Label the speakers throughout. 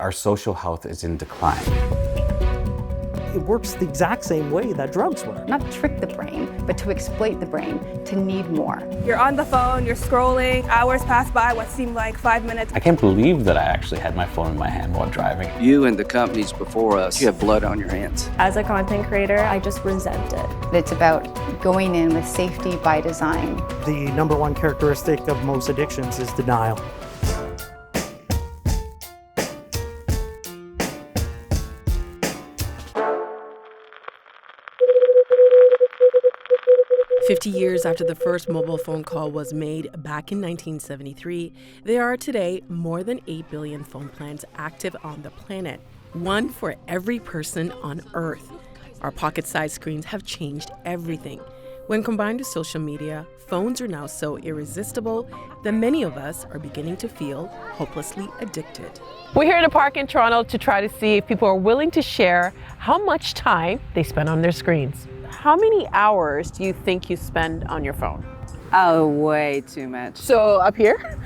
Speaker 1: Our social health is in decline.
Speaker 2: It works the exact same way that drugs work.
Speaker 3: Not to trick the brain, but to exploit the brain to need more.
Speaker 4: You're on the phone, you're scrolling, hours pass by what seemed like 5 minutes.
Speaker 1: I can't believe that I actually had my phone in my hand while driving.
Speaker 5: You and the companies before us, you have blood on your hands.
Speaker 6: As a content creator, I just resent it.
Speaker 3: It's about going in with safety by design.
Speaker 2: The number one characteristic of most addictions is denial.
Speaker 7: "50 years after the first mobile phone call was made back in 1973, there are today more than 8 billion phone plans active on the planet, one for every person on Earth. Our pocket-sized screens have changed everything. When combined with social media, phones are now so irresistible that many of us are beginning to feel hopelessly addicted.
Speaker 8: We're here in a park in Toronto to try to see if people are willing to share how much time they spend on their screens. How many hours do you think you spend on your phone?
Speaker 9: Oh, way too much.
Speaker 8: So up here?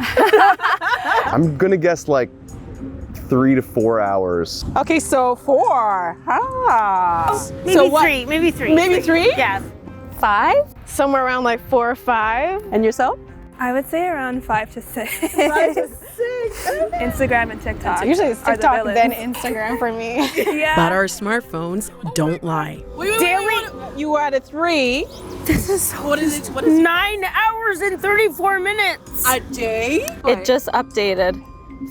Speaker 10: I'm gonna guess like 3 to 4 hours.
Speaker 8: Okay, so 4.
Speaker 6: Maybe
Speaker 8: So what?
Speaker 6: three, maybe three.
Speaker 8: Maybe 3?
Speaker 6: Yes.
Speaker 11: 5? Somewhere around like 4 or 5.
Speaker 8: And yourself?
Speaker 4: I would say around 5 to 6.
Speaker 8: 5 to 6.
Speaker 4: Instagram and TikTok.
Speaker 11: Usually it's
Speaker 4: are the
Speaker 11: TikTok,
Speaker 4: villains.
Speaker 11: then Instagram for me.
Speaker 4: Yeah.
Speaker 7: But our smartphones don't lie.
Speaker 8: You were at a 3.
Speaker 6: This is
Speaker 8: What is it? What is
Speaker 6: 9 hours and 34 minutes.
Speaker 8: a day?
Speaker 11: It just updated.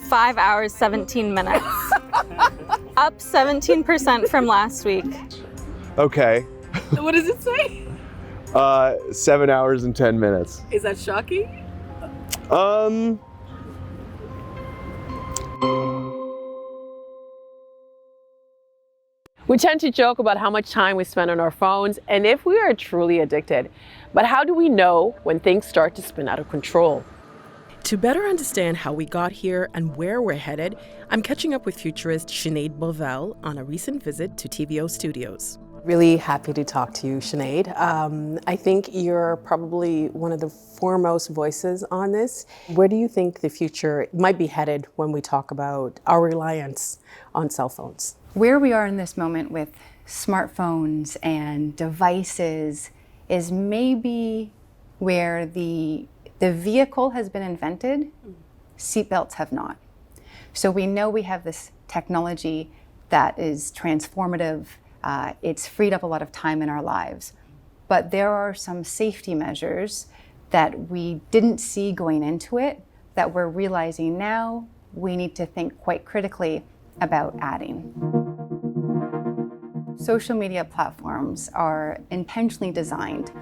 Speaker 11: 5 hours, 17 minutes. Up 17% from last week.
Speaker 10: Okay.
Speaker 8: What does it say?
Speaker 10: 7 hours and 10 minutes.
Speaker 8: Is that shocking? We tend to joke about how much time we spend on our phones and if we are truly addicted. But how do we know when things start to spin out of control?
Speaker 7: To better understand how we got here and where we're headed, I'm catching up with futurist Sinead Bovell on a recent visit to TVO Studios.
Speaker 12: Really happy to talk to you, Sinead. I think you're probably one of the foremost voices on this. Where do you think the future might be headed when we talk about our reliance on cell phones?
Speaker 3: Where we are in this moment with smartphones and devices is maybe where the vehicle has been invented, seatbelts have not. So we know we have this technology that is transformative. It's freed up a lot of time in our lives. But there are some safety measures that we didn't see going into it that we're realizing now we need to think quite critically about adding. Social media platforms are intentionally designed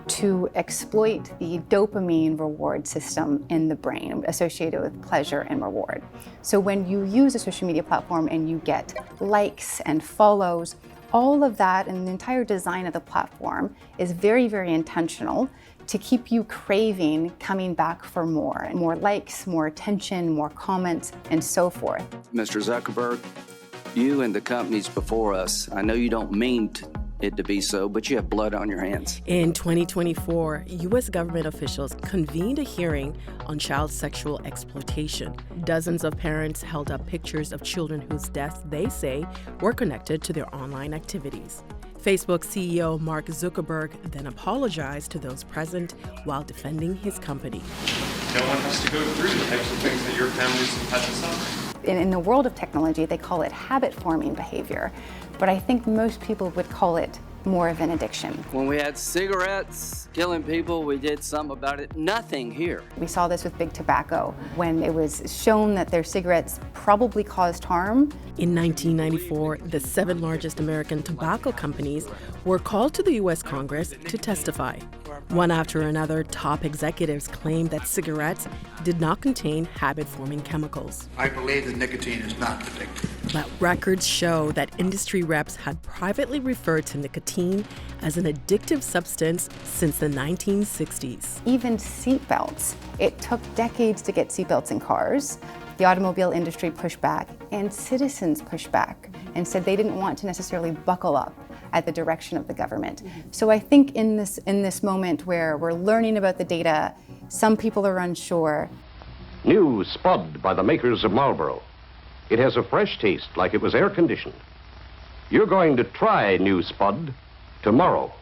Speaker 3: to exploit the dopamine reward system in the brain associated with pleasure and reward. So when you use a social media platform and you get likes and follows, all of that and the entire design of the platform is very, very intentional to keep you craving coming back for more likes, more attention, more comments, and so forth.
Speaker 5: Mr. Zuckerberg, you and the companies before us, I know you don't mean it to be so, but you have blood on your hands.
Speaker 7: In 2024, U.S. government officials convened a hearing on child sexual exploitation. Dozens of parents held up pictures of children whose deaths they say were connected to their online activities. Facebook CEO Mark Zuckerberg then apologized to those present while defending his company.
Speaker 13: No one has to go through the types of things that your families have had to suffer.
Speaker 3: In the world of technology, they call it habit-forming behavior, but I think most people would call it more of an addiction.
Speaker 5: When we had cigarettes killing people, we did something about it. Nothing here.
Speaker 3: We saw this with big tobacco when it was shown that their cigarettes probably caused harm.
Speaker 7: In 1994, the 7 largest American tobacco companies were called to the U.S. Congress to testify. One after another, top executives claimed that cigarettes did not contain habit-forming chemicals.
Speaker 14: I believe that nicotine is not addictive.
Speaker 7: But records show that industry reps had privately referred to nicotine as an addictive substance since the 1960s.
Speaker 3: Even seatbelts. It took decades to get seatbelts in cars. The automobile industry pushed back, and citizens pushed back and said they didn't want to necessarily buckle up at the direction of the government. So I think in this moment where we're learning about the data, some people are unsure.
Speaker 15: New Spud by the makers of Marlboro. It has a fresh taste like it was air-conditioned. You're going to try new Spud tomorrow.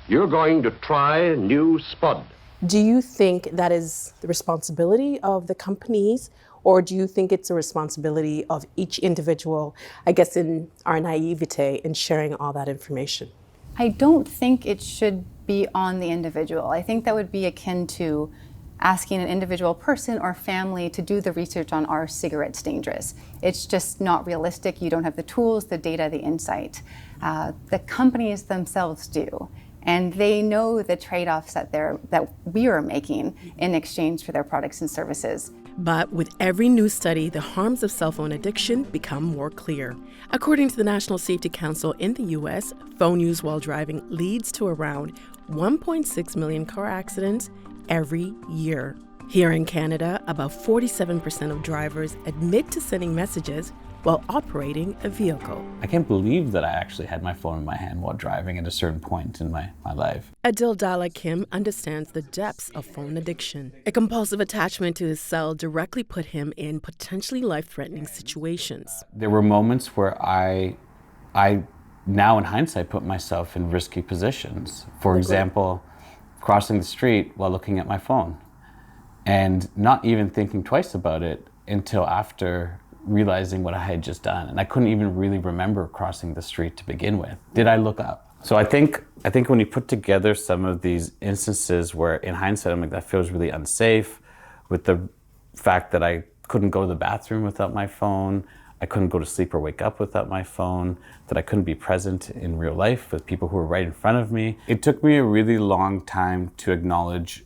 Speaker 15: You're going to try new Spud.
Speaker 12: Do you think that is the responsibility of the companies, or do you think it's a responsibility of each individual, I guess in our naivete, in sharing all that information?
Speaker 3: I don't think it should be on the individual. I think that would be akin to asking an individual person or family to do the research on are cigarettes dangerous. It's just not realistic. You don't have the tools, the data, the insight. The companies themselves do. And they know the trade-offs that we are making in exchange for their products and services.
Speaker 7: But with every new study, the harms of cell phone addiction become more clear. According to the National Safety Council in the U.S., phone use while driving leads to around 1.6 million car accidents every year. Here in Canada, about 47% of drivers admit to sending messages while operating a vehicle.
Speaker 1: I can't believe that I actually had my phone in my hand while driving at a certain point in my life.
Speaker 7: Adil Dala Kim understands the depths of phone addiction. A compulsive attachment to his cell directly put him in potentially life-threatening situations.
Speaker 1: There were moments where I now in hindsight put myself in risky positions. For example, crossing the street while looking at my phone and not even thinking twice about it until after realizing what I had just done. And I couldn't even really remember crossing the street to begin with. Did I look up? So I think when you put together some of these instances where in hindsight I'm like, that feels really unsafe, with the fact that I couldn't go to the bathroom without my phone, I couldn't go to sleep or wake up without my phone, that I couldn't be present in real life with people who were right in front of me. It took me a really long time to acknowledge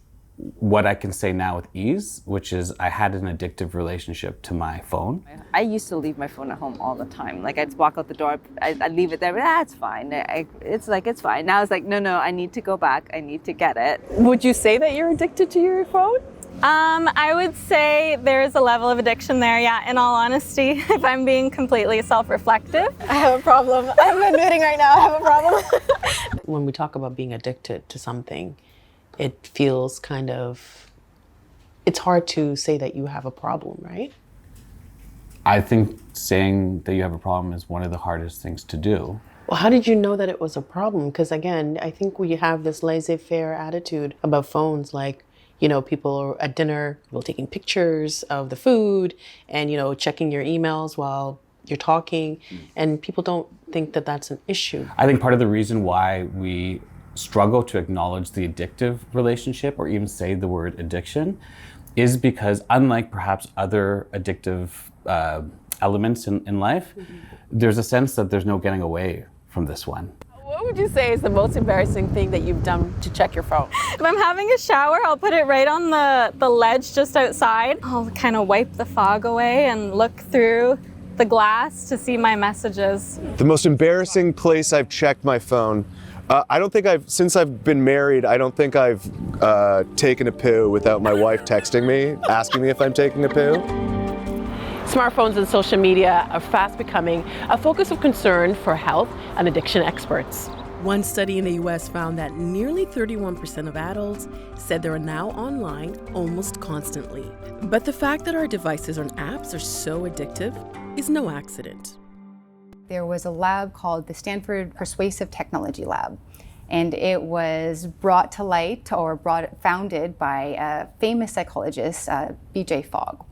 Speaker 1: what I can say now with ease, which is I had an addictive relationship to my phone.
Speaker 9: I used to leave my phone at home all the time. Like I'd walk out the door, I'd leave it there, but it's fine. It's fine. Now it's like, no, I need to go back. I need to get it.
Speaker 8: Would you say that you're addicted to your phone?
Speaker 11: I would say there's a level of addiction there, yeah, in all honesty. If I'm being completely self-reflective, I have a problem. I'm admitting right now I have a problem.
Speaker 12: When we talk about being addicted to something, it feels kind of, it's hard to say that you have a problem, right?
Speaker 1: I think saying that you have a problem is one of the hardest things to do.
Speaker 12: Well, how did you know that it was a problem? Because again, I think we have this laissez-faire attitude about phones, like, you know, people are at dinner, people taking pictures of the food and, you know, checking your emails while you're talking, and people don't think that that's an issue.
Speaker 1: I think part of the reason why we struggle to acknowledge the addictive relationship or even say the word addiction is because, unlike perhaps other addictive elements in life, there's a sense that there's no getting away from this one.
Speaker 8: What would you say is the most embarrassing thing that you've done to check your phone?
Speaker 11: If I'm having a shower, I'll put it right on the ledge just outside. I'll kind of wipe the fog away and look through the glass to see my messages.
Speaker 10: The most embarrassing place I've checked my phone, I don't think since I've been married, I don't think I've taken a poo without my wife texting me, asking me if I'm taking a poo.
Speaker 8: Smartphones and social media are fast becoming a focus of concern for health and addiction experts.
Speaker 7: One study in the U.S. found that nearly 31% of adults said they are now online almost constantly. But the fact that our devices and apps are so addictive is no accident.
Speaker 3: There was a lab called the Stanford Persuasive Technology Lab, and it was brought to light or founded by a famous psychologist, B.J. Fogg.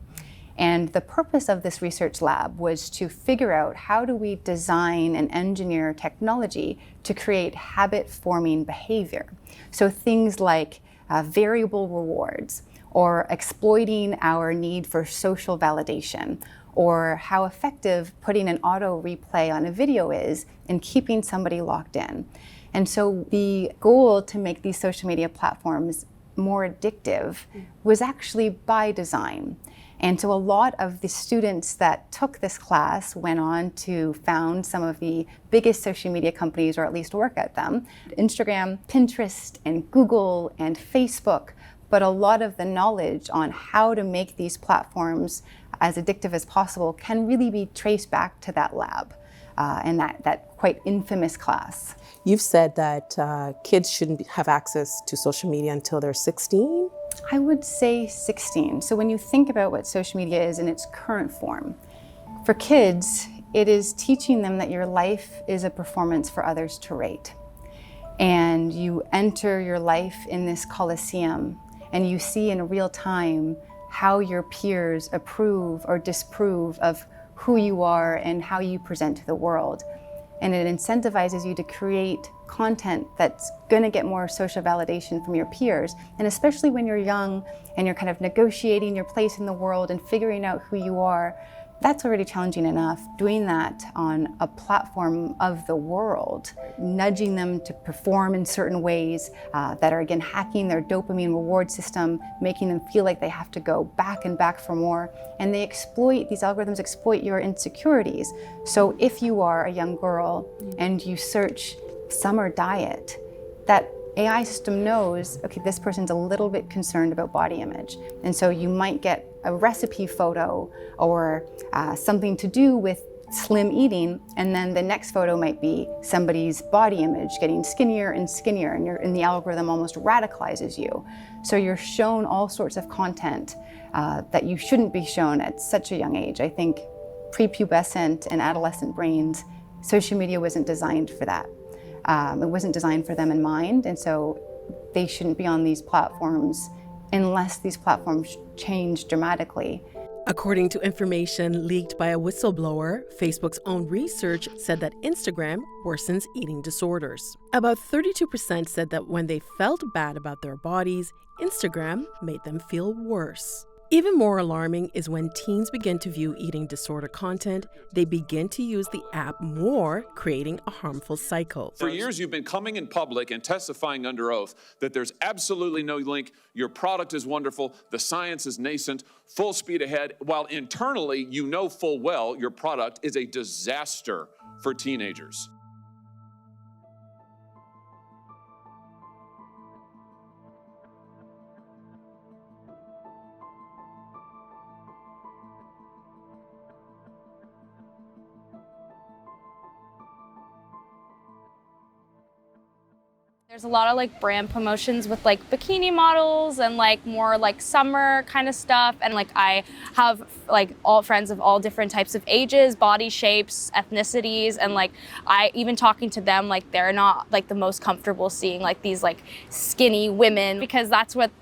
Speaker 3: And the purpose of this research lab was to figure out how do we design and engineer technology to create habit-forming behavior. So things like variable rewards, or exploiting our need for social validation, or how effective putting an auto replay on a video is in keeping somebody locked in. And so the goal to make these social media platforms more addictive was actually by design. And so a lot of the students that took this class went on to found some of the biggest social media companies, or at least work at them: Instagram, Pinterest, and Google, and Facebook. But a lot of the knowledge on how to make these platforms as addictive as possible can really be traced back to that lab and that quite infamous class.
Speaker 12: You've said that kids shouldn't have access to social media until they're 16?
Speaker 3: I would say 16. So when you think about what social media is in its current form, For kids, it is teaching them that your life is a performance for others to rate. And you enter your life in this coliseum and you see in real time how your peers approve or disapprove of who you are and how you present to the world. And it incentivizes you to create content that's going to get more social validation from your peers. And especially when you're young and you're kind of negotiating your place in the world and figuring out who you are, that's already challenging enough. Doing that on a platform of the world, nudging them to perform in certain ways that are, again, hacking their dopamine reward system, making them feel like they have to go back and back for more. And these algorithms exploit your insecurities. So if you are a young girl and you search summer diet, that AI system knows, okay, this person's a little bit concerned about body image. And so you might get a recipe photo or something to do with slim eating, and then the next photo might be somebody's body image getting skinnier and skinnier, and the algorithm almost radicalizes you. So you're shown all sorts of content that you shouldn't be shown at such a young age. I think prepubescent and adolescent brains, social media wasn't designed for that. It wasn't designed for them in mind, and so they shouldn't be on these platforms unless these platforms change dramatically.
Speaker 7: According to information leaked by a whistleblower, Facebook's own research said that Instagram worsens eating disorders. About 32% said that when they felt bad about their bodies, Instagram made them feel worse. Even more alarming is when teens begin to view eating disorder content, they begin to use the app more, creating a harmful cycle.
Speaker 16: For years, you've been coming in public and testifying under oath that there's absolutely no link. Your product is wonderful. The science is nascent, full speed ahead, while internally, you know full well your product is a disaster for teenagers.
Speaker 17: There's a lot of like brand promotions with like bikini models and like more like summer kind of stuff. And like I have like all friends of all different types of ages, body shapes, ethnicities. And like I even talking to them, like they're not like the most comfortable seeing like these like skinny women, because that's what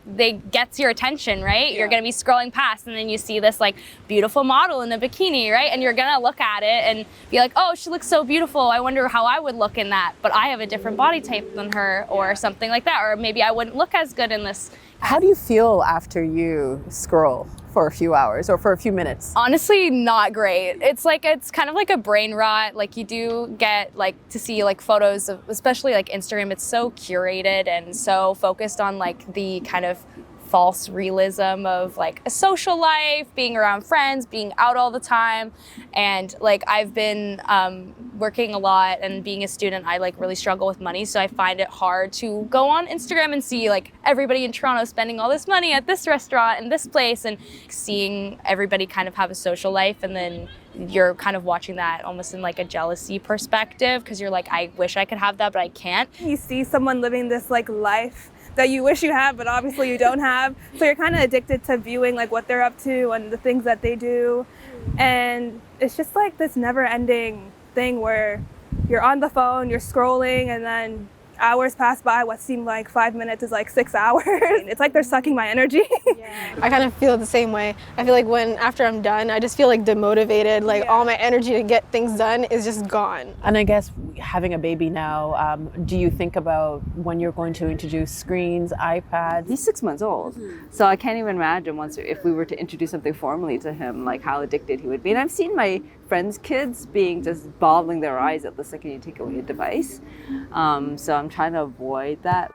Speaker 17: gets your attention, right? Yeah. You're gonna be scrolling past and then you see this like beautiful model in a bikini, right? And you're gonna look at it and be like, oh, she looks so beautiful. I wonder how I would look in that. But I have a different body type than her. Or something like that, or maybe I wouldn't look as good in this.
Speaker 18: How do you feel after you scroll for a few hours or for a few minutes?
Speaker 17: Honestly, not great. It's kind of like a brain rot. Like you do get like to see like photos of, especially like Instagram, it's so curated and so focused on like the kind of false realism of like a social life, being around friends, being out all the time. And like I've been working a lot, and being a student, I like really struggle with money. So I find it hard to go on Instagram and see like everybody in Toronto spending all this money at this restaurant and this place, and seeing everybody kind of have a social life. And then you're kind of watching that almost in like a jealousy perspective, because you're like, I wish I could have that, but I can't.
Speaker 4: You see someone living this like life that you wish you had, but obviously you don't have. So you're kind of addicted to viewing like what they're up to and the things that they do. And it's just like this never ending thing where you're on the phone, you're scrolling, and then hours pass by. What seemed like 5 minutes is like 6 hours. It's like they're sucking my energy.
Speaker 6: I kind of feel the same way. I feel like after I'm done, I just feel like demotivated, like all my energy to get things done is just gone.
Speaker 8: And I guess having a baby now, do you think about when you're going to introduce screens, iPads?
Speaker 9: He's 6 months old. So I can't even imagine if we were to introduce something formally to him, like how addicted he would be. And I've seen my friends' kids being just boggling their eyes at the second you take away a device. So I'm trying to avoid that.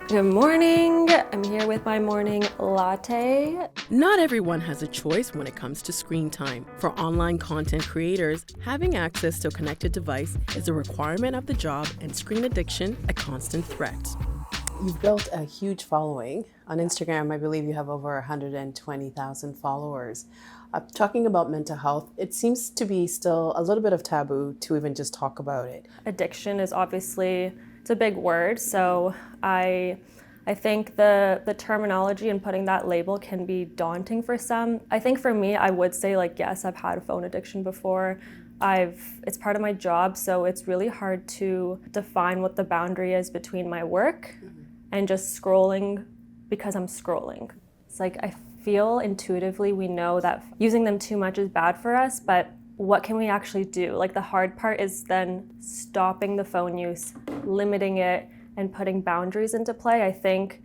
Speaker 19: Good morning. I'm here with my morning latte.
Speaker 7: Not everyone has a choice when it comes to screen time. For online content creators, having access to a connected device is a requirement of the job, and screen addiction a constant threat.
Speaker 12: You've built a huge following. On Instagram, I believe you have over 120,000 followers. Talking about mental health, it seems to be still a little bit of taboo to even just talk about it.
Speaker 19: Addiction is obviously, it's a big word, so I I think the terminology and putting that label can be daunting for some. I think for me, I would say like, yes, I've had a phone addiction before. It's part of my job, so it's really hard to define what the boundary is between my work and just scrolling because I'm scrolling. It's like I feel intuitively we know that using them too much is bad for us, but what can we actually do? Like the hard part is then stopping the phone use, limiting it, and putting boundaries into play. I think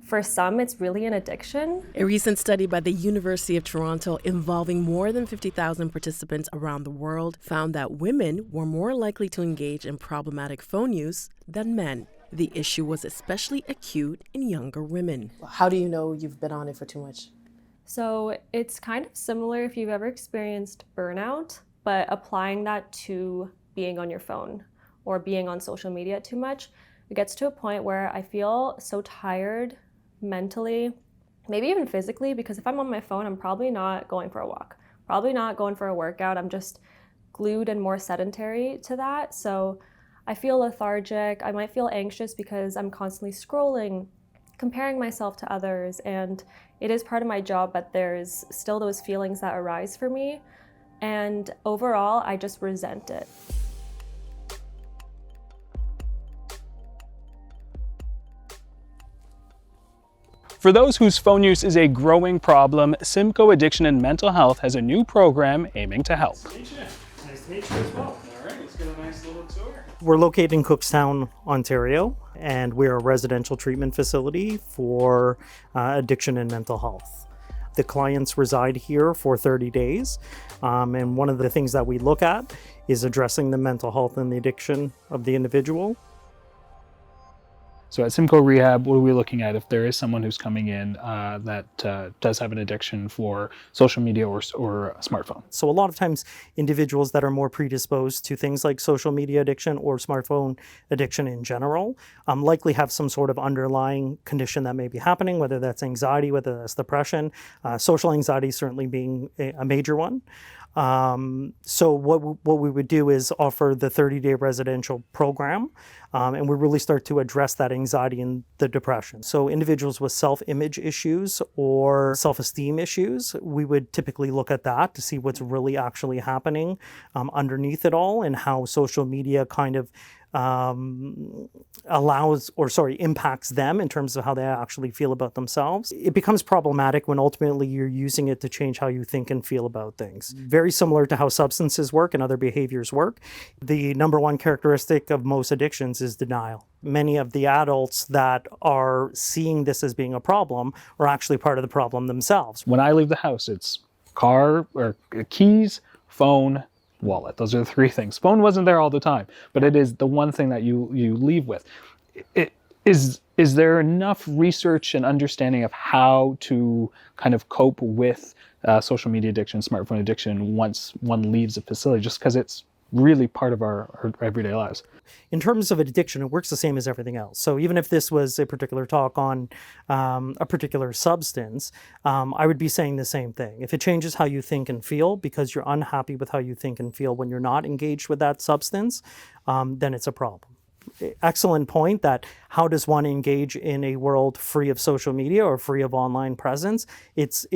Speaker 19: for some, it's really an addiction.
Speaker 7: A recent study by the University of Toronto involving more than 50,000 participants around the world found that women were more likely to engage in problematic phone use than men. The issue was especially acute in younger women.
Speaker 12: How do you know you've been on it for too much?
Speaker 19: So it's kind of similar if you've ever experienced burnout, but applying that to being on your phone or being on social media too much. It gets to a point where I feel so tired mentally, maybe even physically, because if I'm on my phone, I'm probably not going for a walk, probably not going for a workout. I'm just glued and more sedentary to that. So I feel lethargic. I might feel anxious because I'm constantly scrolling, comparing myself to others. And it is part of my job, but there's still those feelings that arise for me. And overall, I just resent it.
Speaker 20: For those whose phone use is a growing problem, Simcoe Addiction and Mental Health has a new program aiming to help.
Speaker 13: Nice to meet you as well. All right, let's get a nice little tour.
Speaker 2: We're located in Cookstown, Ontario, and we're a residential treatment facility for addiction and mental health. The clients reside here for 30 days, and one of the things that we look at is addressing the mental health and the addiction of the individual.
Speaker 20: So at Simcoe Rehab, what are we looking at if there is someone who's coming in that does have an addiction for social media or a smartphone?
Speaker 2: So a lot of times individuals that are more predisposed to things like social media addiction or smartphone addiction in general likely have some sort of underlying condition that may be happening, whether that's anxiety, whether that's depression, social anxiety certainly being a major one. So what we would do is offer the 30-day residential program, and we really start to address that anxiety and the depression. So individuals with self-image issues or self-esteem issues, we would typically look at that to see what's really actually happening underneath it all, and how social media kind of impacts them in terms of how they actually feel about themselves. It becomes problematic when ultimately you're using it to change how you think and feel about things. Very similar to how substances work and other behaviors work. The number one characteristic of most addictions is denial. Many of the adults that are seeing this as being a problem are actually part of the problem themselves.
Speaker 20: When I leave the house, it's car or keys, phone, wallet. Those are the three things. Phone wasn't there all the time, but it is the one thing that you leave with. Is there enough research and understanding of how to kind of cope with social media addiction, smartphone addiction once one leaves a facility, just because it's really part of our everyday lives?
Speaker 2: In terms of addiction, it works the same as everything else. So even if this was a particular talk on a particular substance, I would be saying the same thing. If it changes how you think and feel because you're unhappy with how you think and feel when you're not engaged with that substance, then it's a problem. Excellent point that how does one engage in a world free of social media or free of online presence? It's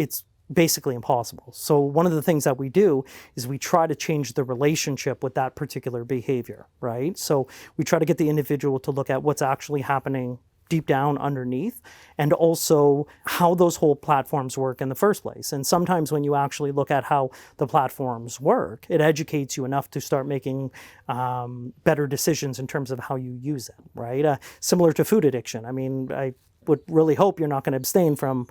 Speaker 2: basically impossible. So one of the things that we do is we try to change the relationship with that particular behavior, right? So we try to get the individual to look at what's actually happening deep down underneath, and also how those whole platforms work in the first place. And sometimes when you actually look at how the platforms work, it educates you enough to start making better decisions in terms of how you use them, right? Similar to food addiction. I mean, I would really hope you're not going to abstain from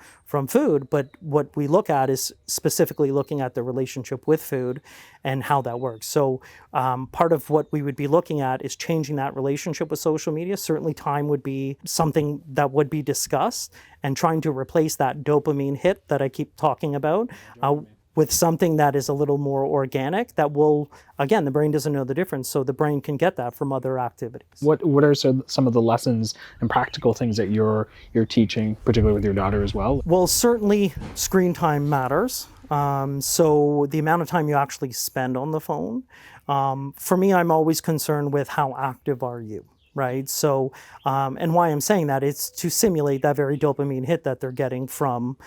Speaker 2: food, but what we look at is specifically looking at the relationship with food and how that works. So part of what we would be looking at is changing that relationship with social media. Certainly time would be something that would be discussed, and trying to replace that dopamine hit that I keep talking about with something that is a little more organic, that will, again, the brain doesn't know the difference, so the brain can get that from other activities.
Speaker 20: What are some of the lessons and practical things that you're teaching, particularly with your daughter as well?
Speaker 2: Well, certainly screen time matters. So the amount of time you actually spend on the phone. For me, I'm always concerned with how active are you, right? So, and why I'm saying that, it's to simulate that very dopamine hit that they're getting from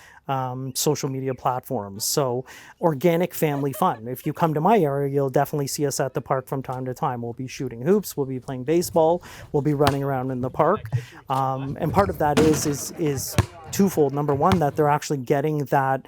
Speaker 2: social media platforms. So organic family fun. If you come to my area, you'll definitely see us at the park from time to time. We'll be shooting hoops, we'll be playing baseball, we'll be running around in the park. And part of that is twofold. Number one, that they're actually getting that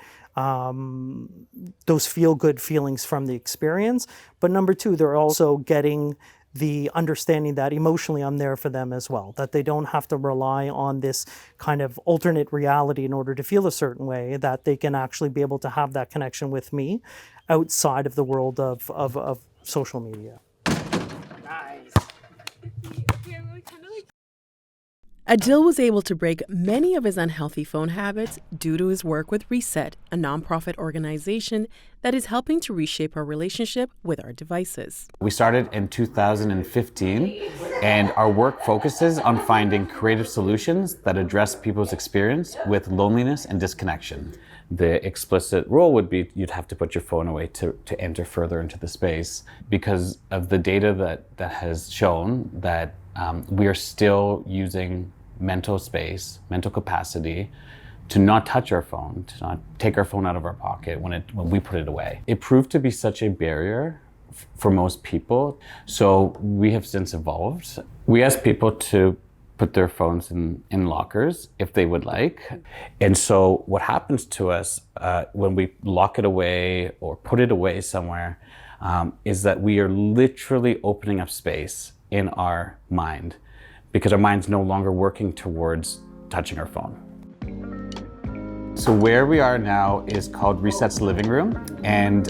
Speaker 2: those feel-good feelings from the experience. But number two, they're also getting the understanding that emotionally I'm there for them as well, that they don't have to rely on this kind of alternate reality in order to feel a certain way, that they can actually be able to have that connection with me outside of the world of social media.
Speaker 7: Adil was able to break many of his unhealthy phone habits due to his work with Reset, a nonprofit organization that is helping to reshape our relationship with our devices.
Speaker 1: We started in 2015, and our work focuses on finding creative solutions that address people's experience with loneliness and disconnection. The explicit rule would be you'd have to put your phone away to enter further into the space, because of the data that has shown that we are still using mental space, mental capacity, to not touch our phone, to not take our phone out of our pocket when we put it away. It proved to be such a barrier for most people, so we have since evolved. We ask people to put their phones in lockers if they would like. And so what happens to us when we lock it away or put it away somewhere is that we are literally opening up space in our mind, because our mind's no longer working towards touching our phone. So where we are now is called Reset's Living Room, and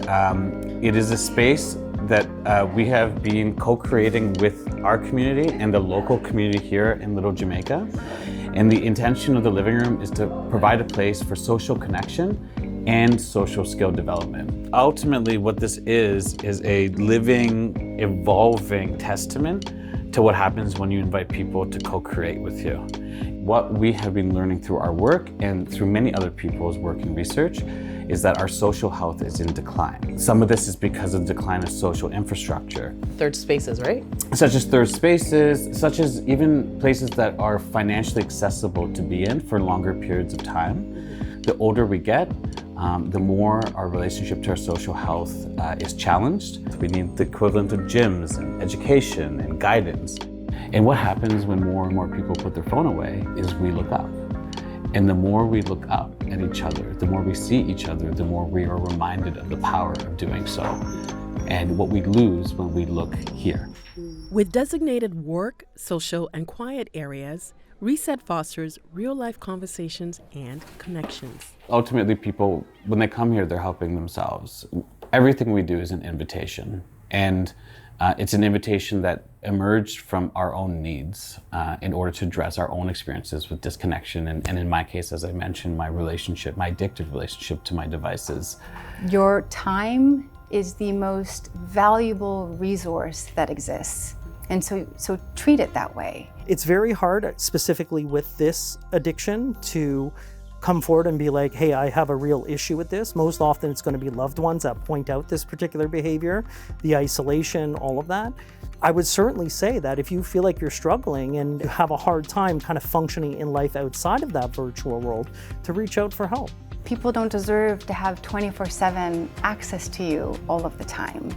Speaker 1: it is a space that we have been co-creating with our community and the local community here in Little Jamaica. And the intention of the living room is to provide a place for social connection and social skill development. Ultimately, what this is a living, evolving testament to what happens when you invite people to co-create with you. What we have been learning through our work and through many other people's work and research is that our social health is in decline. Some of this is because of the decline of social infrastructure.
Speaker 8: Third spaces, right?
Speaker 1: Such as third spaces, such as even places that are financially accessible to be in for longer periods of time. The older we get, the more our relationship to our social health is challenged. We need the equivalent of gyms and education and guidance. And what happens when more and more people put their phone away is we look up. And the more we look up at each other, the more we see each other, the more we are reminded of the power of doing so, and what we lose when we look here.
Speaker 7: With designated work, social, and quiet areas, Reset fosters real-life conversations and connections.
Speaker 1: Ultimately, people, when they come here, they're helping themselves. Everything we do is an invitation, and it's an invitation that emerged from our own needs in order to address our own experiences with disconnection, and in my case, as I mentioned, my addictive relationship to my devices.
Speaker 3: Your time is the most valuable resource that exists. And so treat it that way.
Speaker 2: It's very hard, specifically with this addiction, to come forward and be like, hey, I have a real issue with this. Most often it's going to be loved ones that point out this particular behavior, the isolation, all of that. I would certainly say that if you feel like you're struggling and have a hard time kind of functioning in life outside of that virtual world, to reach out for help.
Speaker 3: People don't deserve to have 24/7 access to you all of the time.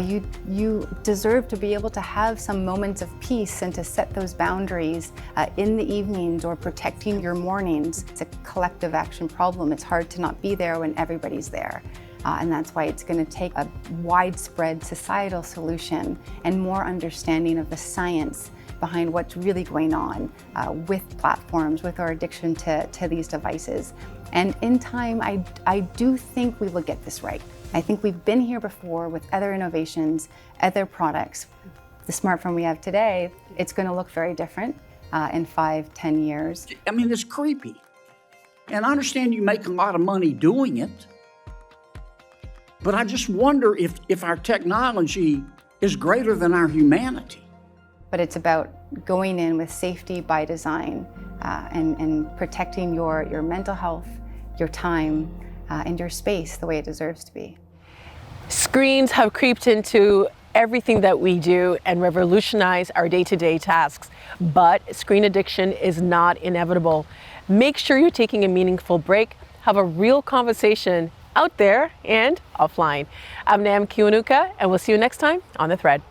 Speaker 3: You deserve to be able to have some moments of peace and to set those boundaries in the evenings or protecting your mornings. It's a collective action problem. It's hard to not be there when everybody's there. And that's why it's going to take a widespread societal solution and more understanding of the science behind what's really going on with platforms, with our addiction to these devices. And in time, I do think we will get this right. I think we've been here before with other innovations, other products. The smartphone we have today, it's going to look very different in 5-10 years.
Speaker 21: I mean, it's creepy. And I understand you make a lot of money doing it, but I just wonder if our technology is greater than our humanity.
Speaker 3: But it's about going in with safety by design and protecting your mental health, your time, and your space the way it deserves to be.
Speaker 8: Screens have creeped into
Speaker 7: everything that we do and revolutionize our day-to-day tasks. But screen addiction is not inevitable. Make sure you're taking a meaningful break. Have a real conversation out there and offline. I'm Nam Kiwanuka, and we'll see you next time on The Thread.